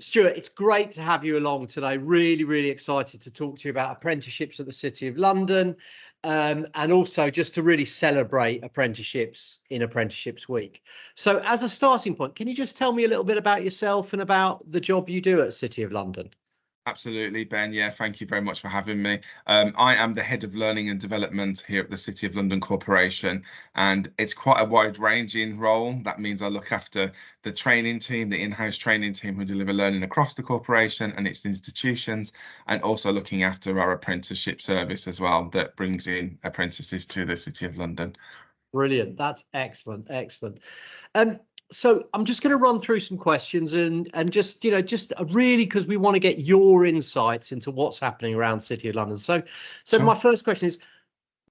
Stuart, it's great to have you along today. Really, really excited to talk to you about apprenticeships at the City of London, and also just to really celebrate apprenticeships in Apprenticeships Week. So as a starting point, can you just tell me a little bit about yourself and about the job you do at City of London? Absolutely, Ben. Yeah, thank you very much for having me. I am the Head of Learning and Development here at the City of London Corporation, and it's quite a wide-ranging role. That means I look after the training team, the in-house training team who deliver learning across the corporation and its institutions, and also looking after our apprenticeship service as well that brings in apprentices to the City of London. Brilliant. That's excellent. Excellent. So I'm just going to run through some questions and just really because we want to get your insights into what's happening around City of London. So Sure. my first question is,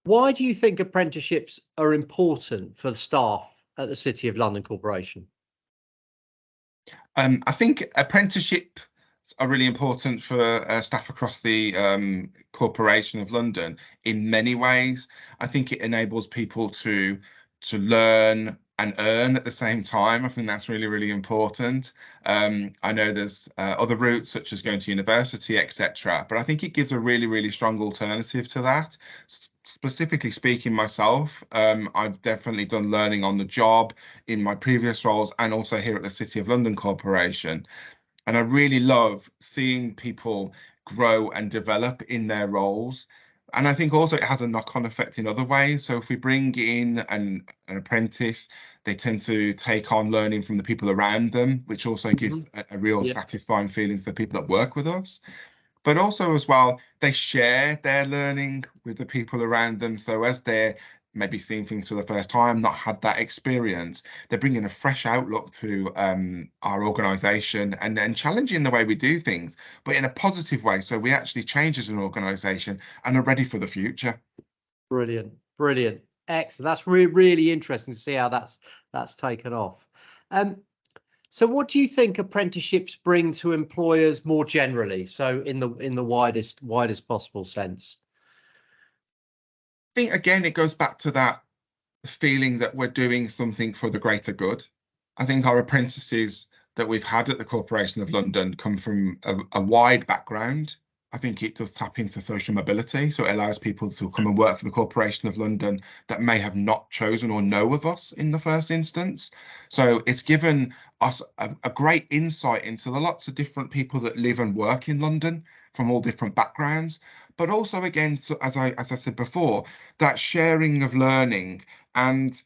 why do you think apprenticeships are important for the staff at the City of London Corporation? I think apprenticeships are really important for staff across the Corporation of London in many ways. I think it enables people to learn and earn at the same time. I think that's really, really important. I know there's other routes such as going to university, etc. But I think it gives a really, really strong alternative to that. Specifically speaking myself, I've definitely done learning on the job in my previous roles and also here at the City of London Corporation. And I really love seeing people grow and develop in their roles. And I think also it has a knock-on effect in other ways. So if we bring in an apprentice, they tend to take on learning from the people around them, which also gives a real satisfying feeling to the people that work with us. But also as well, they share their learning with the people around them. So as they're maybe seeing things for the first time, not had that experience, they're bringing a fresh outlook to our organisation and challenging the way we do things, but in a positive way. So we actually change as an organisation and are ready for the future. Brilliant, brilliant, excellent. That's really, really interesting to see how that's taken off. So what do you think apprenticeships bring to employers more generally? So in the widest possible sense? I think again, it goes back to that feeling that we're doing something for the greater good. I think our apprentices that we've had at the Corporation of London come from a wide background. I think it does tap into social mobility, so it allows people to come and work for the Corporation of London that may have not chosen or know of us in the first instance. So it's given us a great insight into the lots of different people that live and work in London from all different backgrounds. But also, again, so as I said before, that sharing of learning and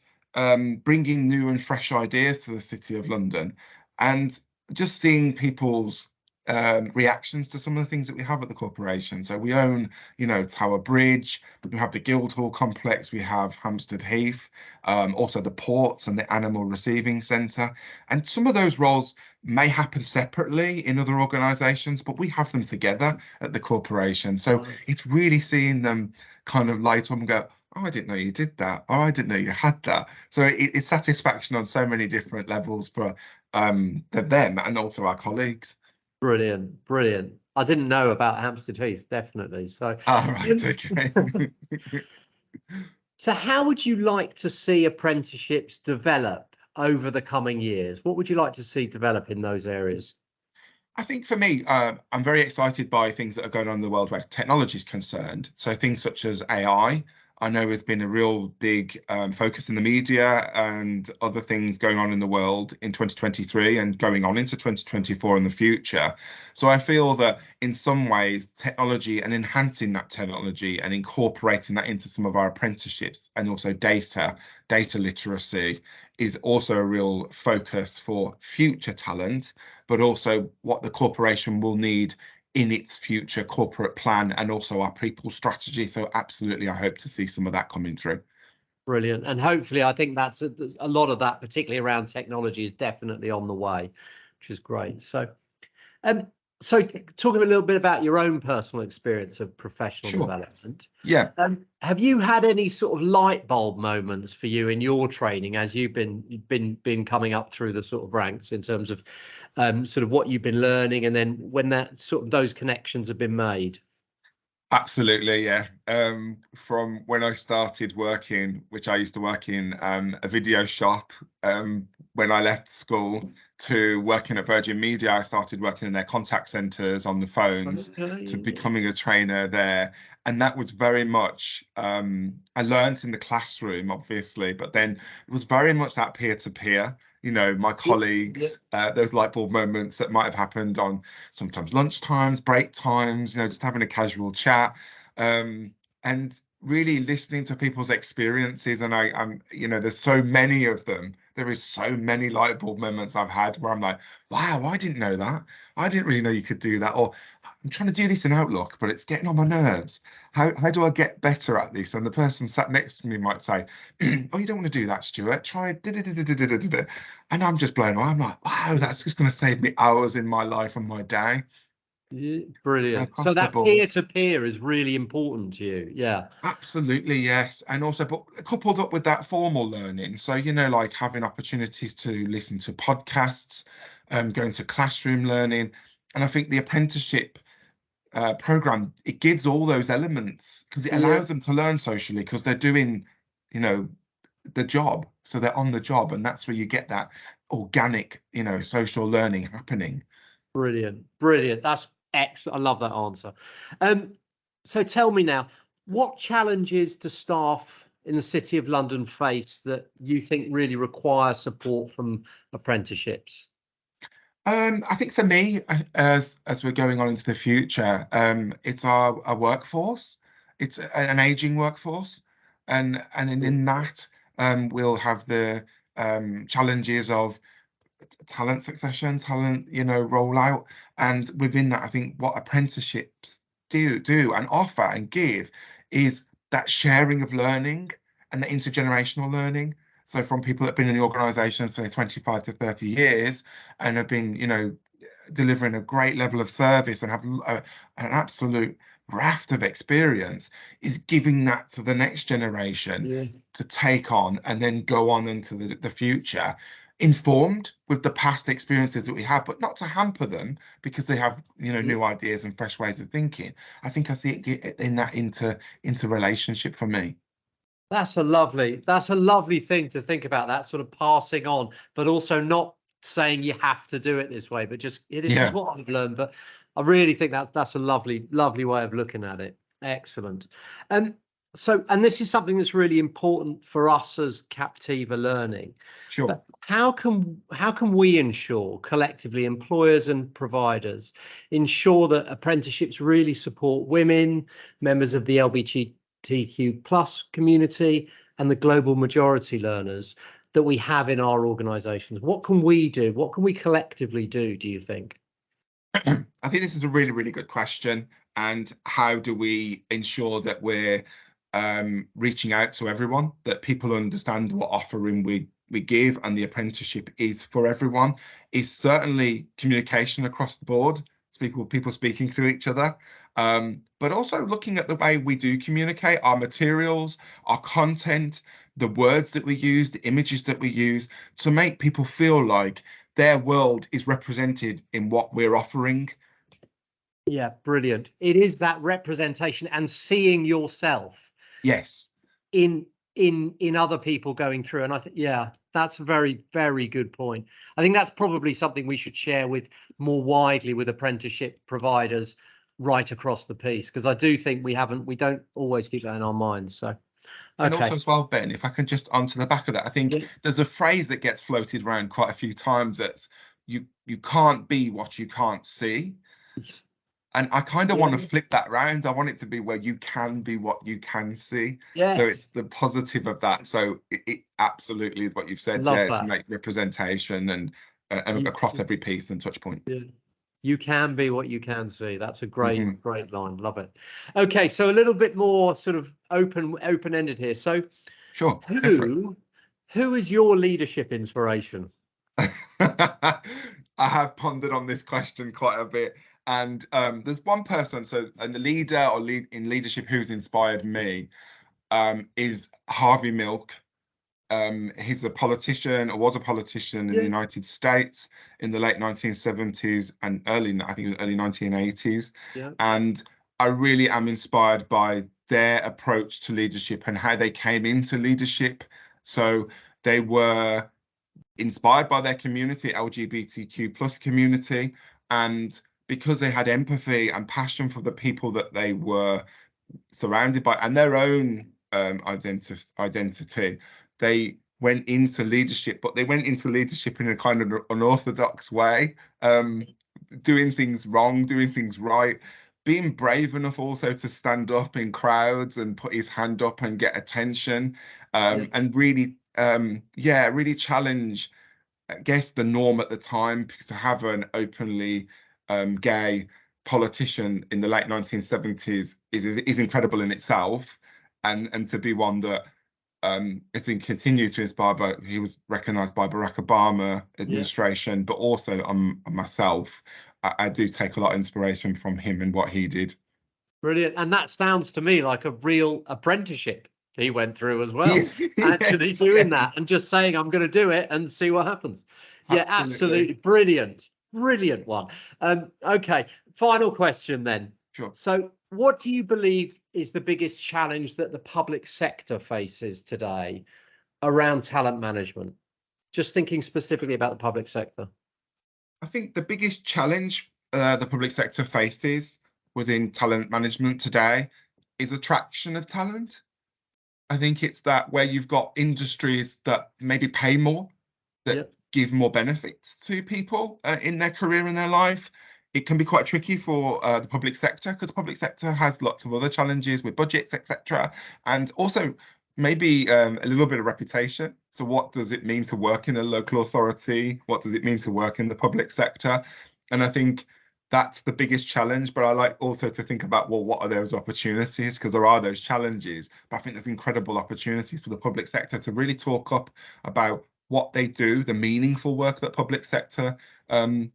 bringing new and fresh ideas to the City of London, and just seeing people's reactions to some of the things that we have at the corporation. So we own, Tower Bridge, we have the Guildhall complex, we have Hampstead Heath, also the ports and the Animal Receiving Centre. And some of those roles may happen separately in other organisations, but we have them together at the corporation. So it's really seeing them kind of light up and go, oh, I didn't know you did that. Oh, I didn't know you had that. So it's satisfaction on so many different levels for them and also our colleagues. Brilliant, brilliant. I didn't know about Hampstead Heath, definitely. So, right, okay. So how would you like to see apprenticeships develop over the coming years? What would you like to see develop in those areas? I think for me, I'm very excited by things that are going on in the world where technology is concerned. So things such as AI, I know has been a real big focus in the media and other things going on in the world in 2023 and going on into 2024 in the future. So I feel that in some ways, technology and enhancing that technology and incorporating that into some of our apprenticeships and also data literacy is also a real focus for future talent, but also what the corporation will need in its future corporate plan and also our people strategy. So absolutely, I hope to see some of that coming through. Brilliant. And hopefully, I think that's a lot of that, particularly around technology, is definitely on the way, which is great. So talking a little bit about your own personal experience of professional development. Yeah. Have you had any sort of light bulb moments for you in your training as you've been coming up through the sort of ranks in terms of sort of what you've been learning, and then when that sort of those connections have been made? Absolutely, yeah. From when I started working, which I used to work in a video shop when I left school to working at Virgin Media. I started working in their contact centres on the phones to becoming a trainer there. And that was very much, I learned in the classroom, obviously, but then it was very much that peer-to-peer. You know, my colleagues, those light bulb moments that might have happened on sometimes lunch times, break times, you know, just having a casual chat. And really listening to people's experiences. And I'm, you know, there's so many of them. There is so many light bulb moments I've had where I'm like, wow, I didn't know that. I didn't really know you could do that. Or I'm trying to do this in Outlook, but it's getting on my nerves. How do I get better at this? And the person sat next to me might say, oh, you don't want to do that, Stuart. Try da-da-da-da-da-da-da. And I'm just blown away. I'm like, wow, that's just going to save me hours in my life and my day. Yeah, brilliant. So across the that board. peer-to-peer is really important to you. Yeah. Absolutely, yes. And also, but coupled up with that formal learning. So, you know, like having opportunities to listen to podcasts, going to classroom learning. And I think the apprenticeship program, it gives all those elements because it allows them to learn socially because they're doing, you know, the job. So they're on the job. And that's where you get that organic, you know, social learning happening. Brilliant. Brilliant. That's excellent. I love that answer. So tell me now, what challenges do staff in the City of London face that you think really require support from apprenticeships? I think for me, as we're going on into the future, it's our workforce. It's an aging workforce, and then in that, we'll have the challenges of talent succession, talent, you know, rollout, and within that, I think what apprenticeships do and offer and give is that sharing of learning and the intergenerational learning. So from people that have been in the organisation for 25 to 30 years and have been, you know, delivering a great level of service and have an absolute raft of experience, is giving that to the next generation to take on and then go on into the future, informed with the past experiences that we have, but not to hamper them because they have, you know, new ideas and fresh ways of thinking. I think I see it in that interrelationship for me. That's a lovely thing to think about, that sort of passing on, but also not saying you have to do it this way, but just this is what I've learned. But I really think that's a lovely way of looking at it. Excellent. So, and this is something that's really important for us as Captiva Learning. Sure. But how can we ensure collectively, employers and providers, ensure that apprenticeships really support women, members of the LGBTQ plus community, and the global majority learners that we have in our organisations? What can we do? What can we collectively do, do you think? I think this is a really, really good question. And how do we ensure that we're reaching out to everyone, that people understand what offering we give and the apprenticeship is for everyone? Is certainly communication across the board, people speaking to each other, but also looking at the way we do communicate, our materials, our content, the words that we use, the images that we use, to make people feel like their world is represented in what we're offering. Yeah, brilliant. It is that representation and seeing yourself. Yes. In other people going through. And I think, yeah, that's a very, very good point. I think that's probably something we should share with more widely with apprenticeship providers right across the piece, because I do think we don't always keep that in our minds. So And also as well, Ben, if I can just onto the back of that, I think there's a phrase that gets floated around quite a few times that's you can't be what you can't see. And I kind of want to flip that around. I want it to be where you can be what you can see. So it's the positive of that. So it absolutely what you've said, to make representation and across every piece and touch point. You can be what you can see. That's a great line. Love it. Okay, so a little bit more sort of open-ended here. So sure, who is your leadership inspiration? I have pondered on this question quite a bit. And there's one person, so a leader or in leadership who's inspired me is Harvey Milk. He's a politician, or was a politician in the United States in the late 1970s and early 1980s. And I really am inspired by their approach to leadership and how they came into leadership. So they were inspired by their community, LGBTQ plus community, and because they had empathy and passion for the people that they were surrounded by and their own identity, they went into leadership, but they went into leadership in a kind of unorthodox way, doing things wrong, doing things right, being brave enough also to stand up in crowds and put his hand up and get attention, and really, really challenge, I guess, the norm at the time, because to have an openly gay politician in the late 1970s is incredible in itself, and to be one that it's continues to inspire. But he was recognised by Barack Obama administration, but also on myself. I do take a lot of inspiration from him and what he did. Brilliant. And that sounds to me like a real apprenticeship he went through as well. Actually doing that and just saying, I'm going to do it and see what happens. Yeah, absolutely. Brilliant. Brilliant one. Okay. Final question then. Sure. So what do you believe is the biggest challenge that the public sector faces today around talent management? Just thinking specifically about the public sector. I think the biggest challenge the public sector faces within talent management today is attraction of talent. I think it's that where you've got industries that maybe pay more, that give more benefits to people in their career and their life. It can be quite tricky for the public sector, because the public sector has lots of other challenges with budgets, etc. And also maybe a little bit of reputation. So what does it mean to work in a local authority? What does it mean to work in the public sector? And I think that's the biggest challenge. But I like also to think about, well, what are those opportunities? Because there are those challenges, but I think there's incredible opportunities for the public sector to really talk up about what they do, the meaningful work that public sector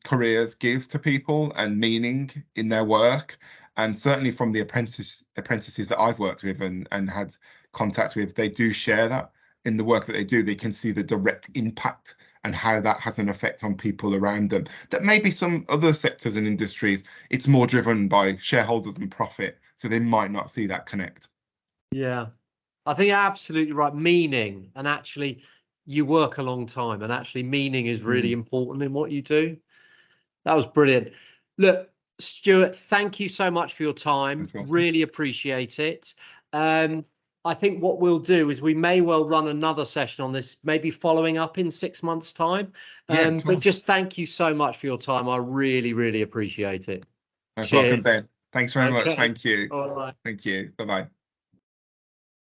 careers give to people and meaning in their work. And certainly from the apprentices that I've worked with and had contact with, they do share that in the work that they do. They can see the direct impact and how that has an effect on people around them. That maybe some other sectors and industries, it's more driven by shareholders and profit, so they might not see that connect. Yeah, I think you're absolutely right. Meaning, and actually you work a long time, and actually meaning is really important in what you do. That was brilliant. Look, Stuart, thank you so much for your time. Really appreciate it. I think what we'll do is we may well run another session on this, maybe following up in 6 months' time. But just thank you so much for your time. I really, really appreciate it. Welcome, Ben. Thanks very much. Thank you. All right. Thank you. Bye-bye.